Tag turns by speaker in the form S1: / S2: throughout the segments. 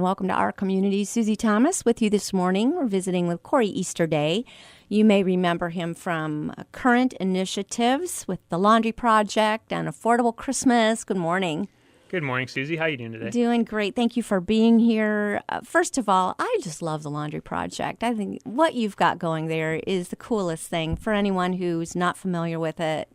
S1: and welcome to our community. Susie Thomas with you this morning. We're visiting with Cory Easterday. You may remember him from current initiatives with the Laundry Project and Affordable Christmas. Good morning.
S2: Good morning, Susie. How are you doing today?
S1: Doing great. Thank you for being here. First of all, I just love the Laundry Project. I think what you've got going there is the coolest thing. For anyone who's not familiar with it,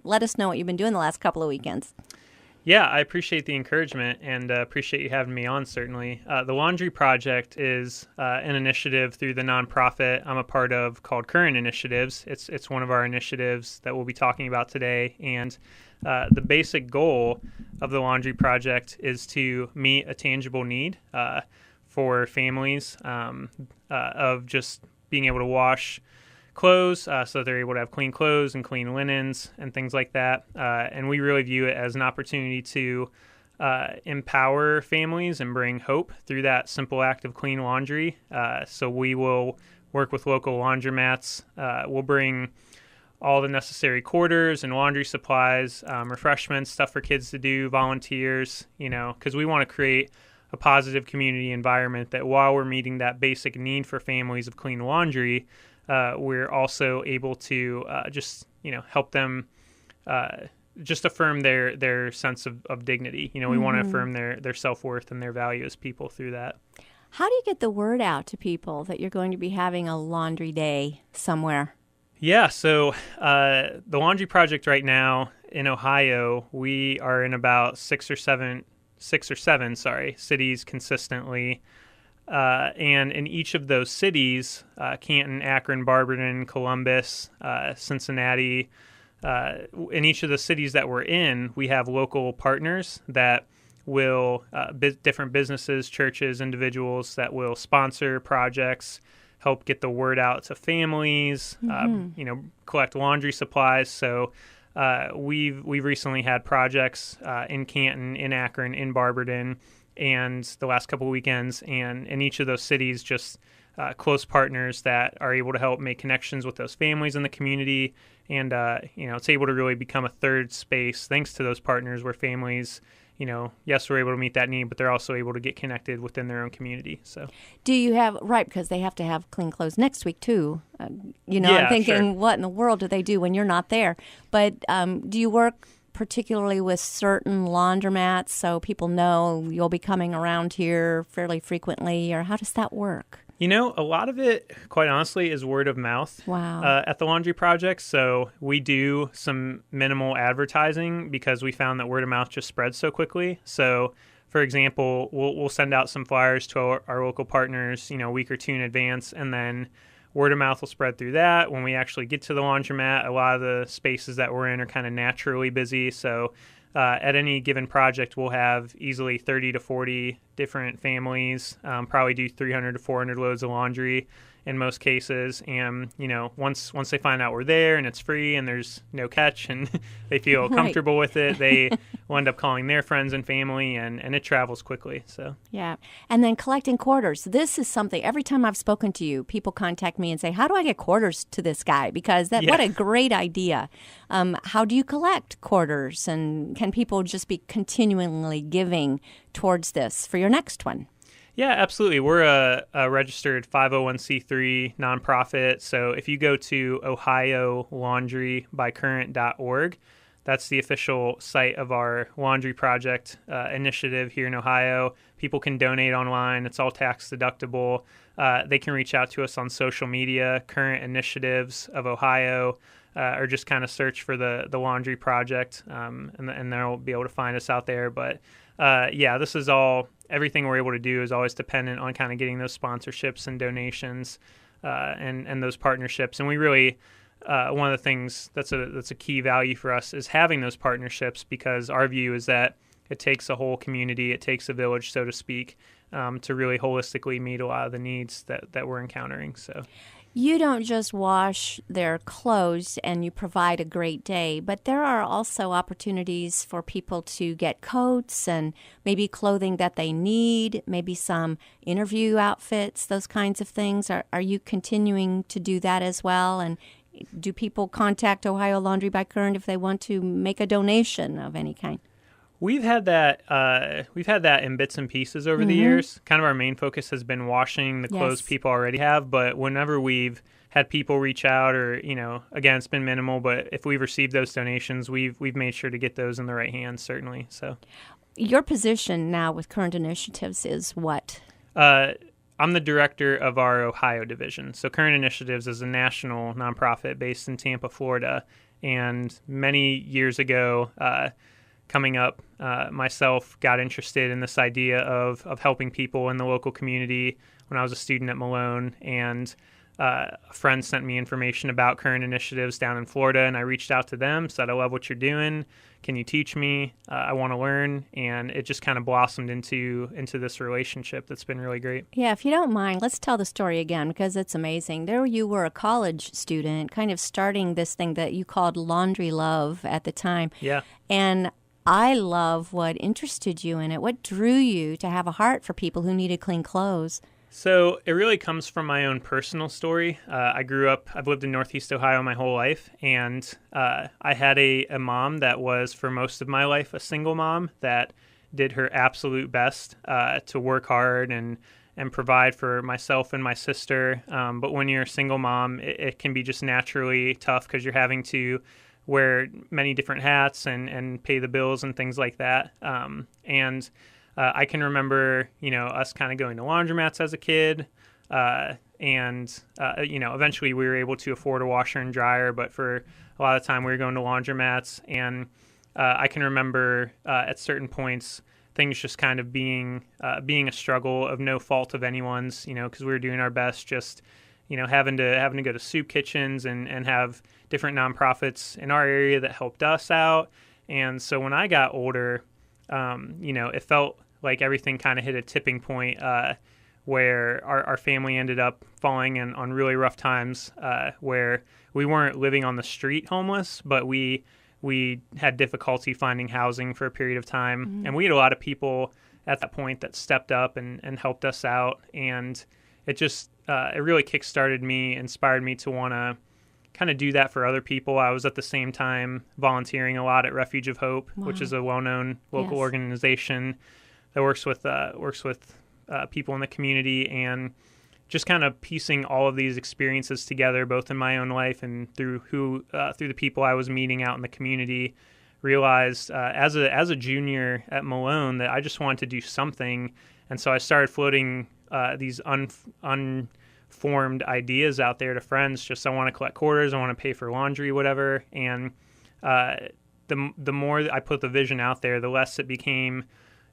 S1: let us know what you've been doing the last couple of weekends.
S2: Yeah, I appreciate the encouragement and appreciate you having me on, certainly. The Laundry Project is an initiative through the nonprofit I'm a part of called Current Initiatives. It's one of our initiatives that we'll be talking about today. And the basic goal of the Laundry Project is to meet a tangible need for families of just being able to wash clothes so that they're able to have clean clothes and clean linens and things like that. And we really view it as an opportunity to empower families and bring hope through that simple act of clean laundry. So we will work with local laundromats. We'll bring all the necessary quarters and laundry supplies, refreshments, stuff for kids to do, volunteers, because we want to create a positive community environment that while we're meeting that basic need for families of clean laundry, we're also able to help them just affirm their sense of dignity. We want to affirm their self-worth and their value as people through that.
S1: How do you get the word out to people that you're going to be having a laundry day somewhere?
S2: Yeah, so the Laundry Project right now in Ohio, we are in about six or seven cities consistently. And in each of those cities, Canton, Akron, Barberton, Columbus, Cincinnati, in each of the cities that we're in, we have local partners that will, different businesses, churches, individuals that will sponsor projects, help get the word out to families, collect laundry supplies. So we've recently had projects in Canton, in Akron, in Barberton, and the last couple of weekends, and in each of those cities, just close partners that are able to help make connections with those families in the community. And, it's able to really become a third space thanks to those partners where families, yes, we're able to meet that need, but they're also able to get connected within their own community. So,
S1: do you have, right, because they have to have clean clothes next week too.
S2: Yeah,
S1: I'm thinking,
S2: sure.
S1: What in the world do they do when you're not there? But do you work particularly with certain laundromats so people know you'll be coming around here fairly frequently, or how does that work?
S2: A lot of it, quite honestly, is word of mouth.
S1: Wow.
S2: At the Laundry Project. So we do some minimal advertising because we found that word of mouth just spreads so quickly. So, for example, we'll send out some flyers to our local partners, a week or two in advance, and then word of mouth will spread through that. When we actually get to the laundromat, a lot of the spaces that we're in are kind of naturally busy. So at any given project, we'll have easily 30 to 40 different families, probably do 300 to 400 loads of laundry in most cases. And, once they find out we're there and it's free and there's no catch and they feel comfortable with it, they will end up calling their friends and family, and it travels quickly. So
S1: yeah. And then collecting quarters. This is something, every time I've spoken to you, people contact me and say, how do I get quarters to this guy? Because what a great idea. How do you collect quarters? And can people just be continually giving towards this for your next one?
S2: Yeah, absolutely. We're a registered 501c3 nonprofit. So if you go to ohiolaundrybycurrent.org, that's the official site of our Laundry Project initiative here in Ohio. People can donate online. It's all tax deductible. They can reach out to us on social media, Current Initiatives of Ohio, or just kind of search for the Laundry Project, and they'll be able to find us out there. But this is all. Everything we're able to do is always dependent on kind of getting those sponsorships and donations and those partnerships. And we really, one of the things that's a key value for us is having those partnerships, because our view is that it takes a whole community, it takes a village, so to speak, to really holistically meet a lot of the needs that we're encountering. So.
S1: You don't just wash their clothes and you provide a great day, but there are also opportunities for people to get coats and maybe clothing that they need, maybe some interview outfits, those kinds of things. Are you continuing to do that as well? And do people contact Ohio Laundry by Current if they want to make a donation of any kind?
S2: We've had that. We've had that in bits and pieces over the years. Kind of our main focus has been washing the clothes
S1: Yes.
S2: people already have. But whenever we've had people reach out, or again, it's been minimal. But if we've received those donations, we've made sure to get those in the right hands. Certainly. So
S1: Your position now with Current Initiatives is what?
S2: I'm the director of our Ohio division. So Current Initiatives is a national nonprofit based in Tampa, Florida. And many years ago, coming up, myself got interested in this idea of helping people in the local community when I was a student at Malone. And a friend sent me information about Current Initiatives down in Florida, and I reached out to them, said, I love what you're doing. Can you teach me? I want to learn. And it just kind of blossomed into this relationship that's been really great.
S1: Yeah, if you don't mind, let's tell the story again because it's amazing. There you were, a college student, kind of starting this thing that you called Laundry Love at the time.
S2: Yeah.
S1: And I love what interested you in it. What drew you to have a heart for people who needed clean clothes?
S2: So it really comes from my own personal story. I've lived in Northeast Ohio my whole life, and I had a mom that was, for most of my life, a single mom that did her absolute best to work hard and provide for myself and my sister. But when you're a single mom, it can be just naturally tough because you're having to wear many different hats and pay the bills and things like that. I can remember, us kind of going to laundromats as a kid, eventually we were able to afford a washer and dryer, but for a lot of time we were going to laundromats, and I can remember at certain points things just kind of being a struggle of no fault of anyone's, because we were doing our best, just having to go to soup kitchens and have different nonprofits in our area that helped us out. And so when I got older, it felt like everything kind of hit a tipping point where our family ended up falling on really rough times where we weren't living on the street homeless, but we had difficulty finding housing for a period of time. Mm-hmm. And we had a lot of people at that point that stepped up and helped us out. And it just, it really kickstarted me, inspired me to want to kind of do that for other people. I was at the same time volunteering a lot at Refuge of Hope, wow, which is a well-known local organization that works with people in the community, and just kind of piecing all of these experiences together, both in my own life and through the people I was meeting out in the community. Realized as a junior at Malone that I just wanted to do something, and so I started floating these unformed ideas out there to friends. Just, I want to collect quarters, I want to pay for laundry, whatever. And the more I put the vision out there, the less it became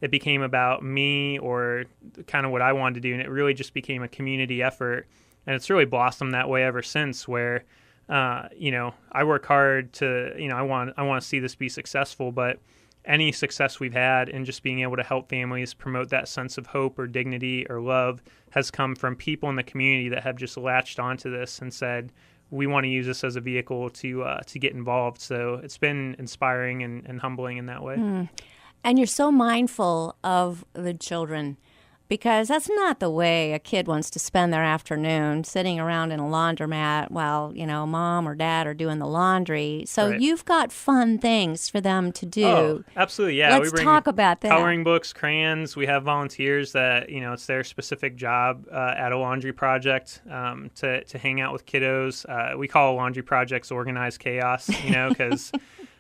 S2: about me or kind of what I wanted to do, and it really just became a community effort. And it's really blossomed that way ever since, where I work hard to, I want to see this be successful, but any success we've had in just being able to help families promote that sense of hope or dignity or love has come from people in the community that have just latched onto this and said, we want to use this as a vehicle to get involved. So it's been inspiring and humbling in that way.
S1: Mm. And you're so mindful of the children, because that's not the way a kid wants to spend their afternoon, sitting around in a laundromat while, mom or dad are doing the laundry. So right, you've got fun things for them to do.
S2: Oh, absolutely, yeah.
S1: Let's talk about that.
S2: Coloring books, crayons. We have volunteers that, it's their specific job at a laundry project to hang out with kiddos. We call laundry projects organized chaos, because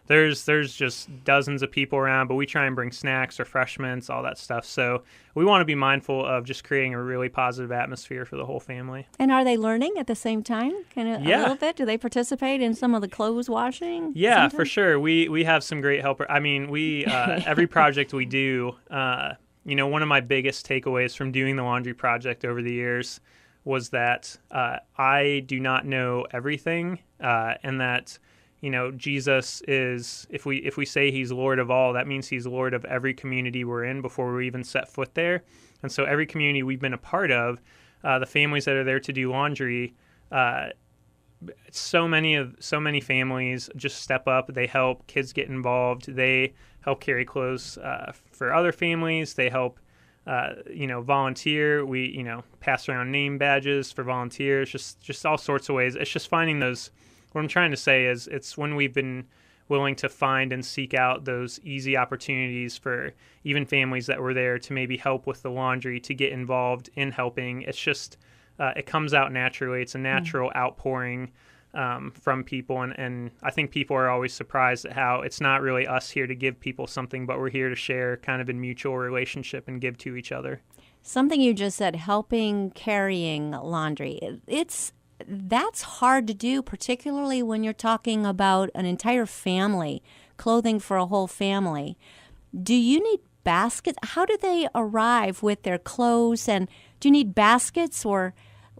S2: There's just dozens of people around, but we try and bring snacks, refreshments, all that stuff. So we want to be mindful of just creating a really positive atmosphere for the whole family.
S1: And are they learning at the same time? A little bit? Do they participate in some of the clothes washing?
S2: Yeah,
S1: sometimes?
S2: For sure. We have some great helpers. I mean, we every project we do, one of my biggest takeaways from doing the laundry project over the years was that I do not know everything, and that Jesus is, if we say he's Lord of all, that means he's Lord of every community we're in before we even set foot there. And so every community we've been a part of, the families that are there to do laundry, so many families just step up. They help kids get involved. They help carry clothes for other families. They help volunteer. We pass around name badges for volunteers. Just all sorts of ways. It's just finding those. What I'm trying to say is, it's when we've been willing to find and seek out those easy opportunities for even families that were there to maybe help with the laundry, to get involved in helping. It's just, it comes out naturally. It's a natural outpouring from people. And I think people are always surprised at how it's not really us here to give people something, but we're here to share kind of in mutual relationship and give to each other.
S1: Something you just said, helping carrying laundry. That's hard to do, particularly when you're talking about an entire family, clothing for a whole family. Do you need baskets? How do they arrive with their clothes? And do you need baskets or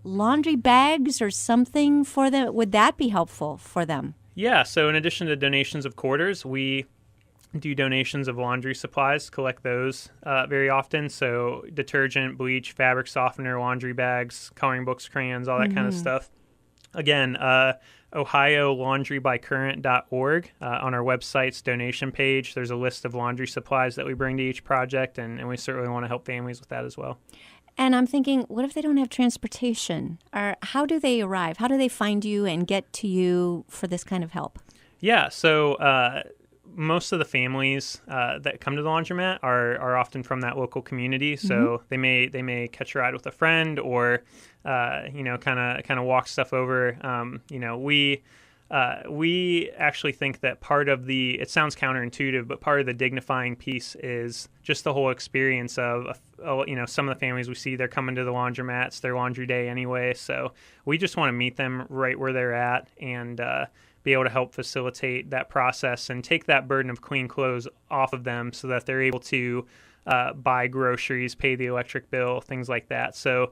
S1: laundry bags or something for them? Would that be helpful for them?
S2: Yeah, so in addition to donations of quarters, we do donations of laundry supplies, collect those very often. So detergent, bleach, fabric softener, laundry bags, coloring books, crayons, all that kind of stuff. Again, OhioLaundryByCurrent.org. On our website's donation page, there's a list of laundry supplies that we bring to each project, and we certainly want to help families with that as well.
S1: And I'm thinking, what if they don't have transportation? Or how do they arrive? How do they find you and get to you for this kind of help?
S2: Yeah, so most of the families that come to the laundromat are often from that local community. So they may catch a ride with a friend, or kind of walk stuff over. We actually think that part of it sounds counterintuitive, but part of the dignifying piece is just the whole experience of some of the families we see, they're coming to the laundromats, their laundry day anyway. So we just want to meet them right where they're at and be able to help facilitate that process and take that burden of clean clothes off of them so that they're able to buy groceries, pay the electric bill, things like that. So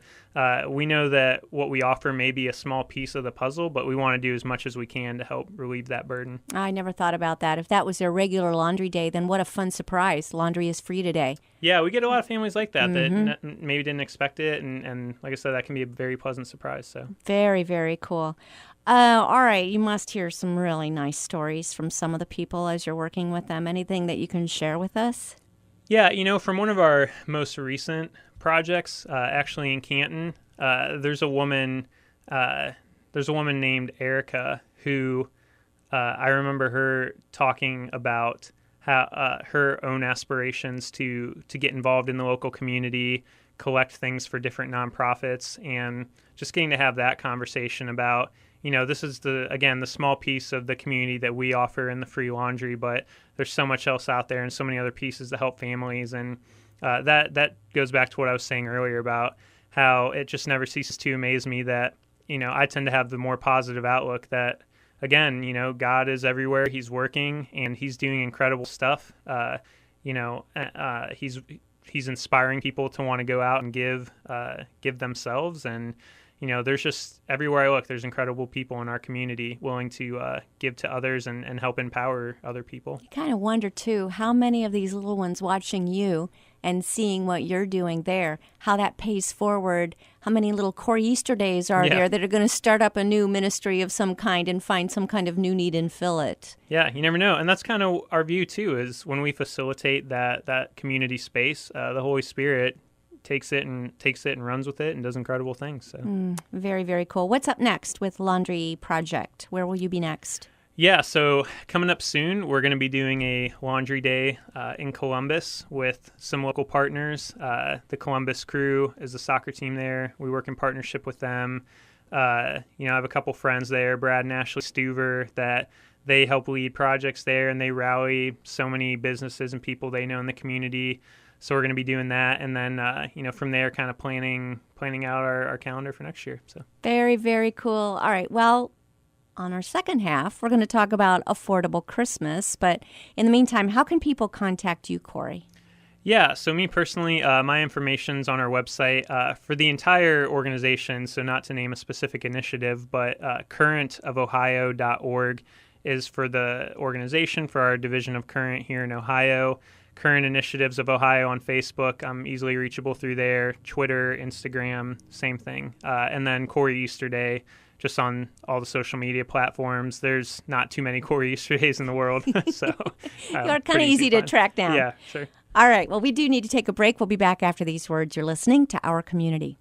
S2: we know that what we offer may be a small piece of the puzzle, but we want to do as much as we can to help relieve that burden. I
S1: never thought about that. If that was their regular laundry day, then what a fun surprise. Laundry is free today.
S2: Yeah, we get a lot of families like that that maybe didn't expect it. And like I said, that can be a very pleasant surprise. So
S1: very, very cool. All right, you must hear some really nice stories from some of the people as you're working with them. Anything that you can share with us?
S2: Yeah, from one of our most recent projects, actually in Canton, there's a woman named Erica who I remember her talking about how her own aspirations to get involved in the local community, collect things for different nonprofits, and just getting to have that conversation about, this is the small piece of the community that we offer in the free laundry, but there's so much else out there and so many other pieces to help families. And that goes back to what I was saying earlier about how it just never ceases to amaze me that, I tend to have the more positive outlook that, again, God is everywhere. He's working and he's doing incredible stuff. He's inspiring people to want to go out and give themselves. And there's just, everywhere I look, there's incredible people in our community willing to give to others and help empower other people. You
S1: kind of wonder, too, how many of these little ones watching you and seeing what you're doing there, how that pays forward, how many little Cory Easter days are there that are going to start up a new ministry of some kind and find some kind of new need and fill it.
S2: Yeah, you never know. And that's kind of our view, too, is when we facilitate that community space, the Holy Spirit takes it and runs with it and does incredible things. So
S1: very, very cool. What's up next with Laundry Project? Where will you be next?
S2: Yeah, so coming up soon, we're going to be doing a laundry day in Columbus with some local partners. The Columbus Crew is a soccer team there. We work in partnership with them. I have a couple friends there, Brad and Ashley Stuver, that they help lead projects there, and they rally so many businesses and people they know in the community. So we're going to be doing that, and then from there, kind of planning out our calendar for next year. So
S1: very, very cool. All right, well, on our second half, we're going to talk about Affordable Christmas. But in the meantime, how can people contact you, Cory?
S2: Yeah, so me personally, my information's on our website for the entire organization. So not to name a specific initiative, but currentofohio.org is for the organization, for our division of Current here in Ohio. Current Initiatives of Ohio on Facebook. I'm easily reachable through there. Twitter, Instagram, same thing. And then Cory Easter Day, just on all the social media platforms. There's not too many Cory Easter Days in the world. So
S1: you're kind of easy to track down.
S2: Yeah, sure.
S1: All right. Well, we do need to take a break. We'll be back after these words. You're listening to Our Community.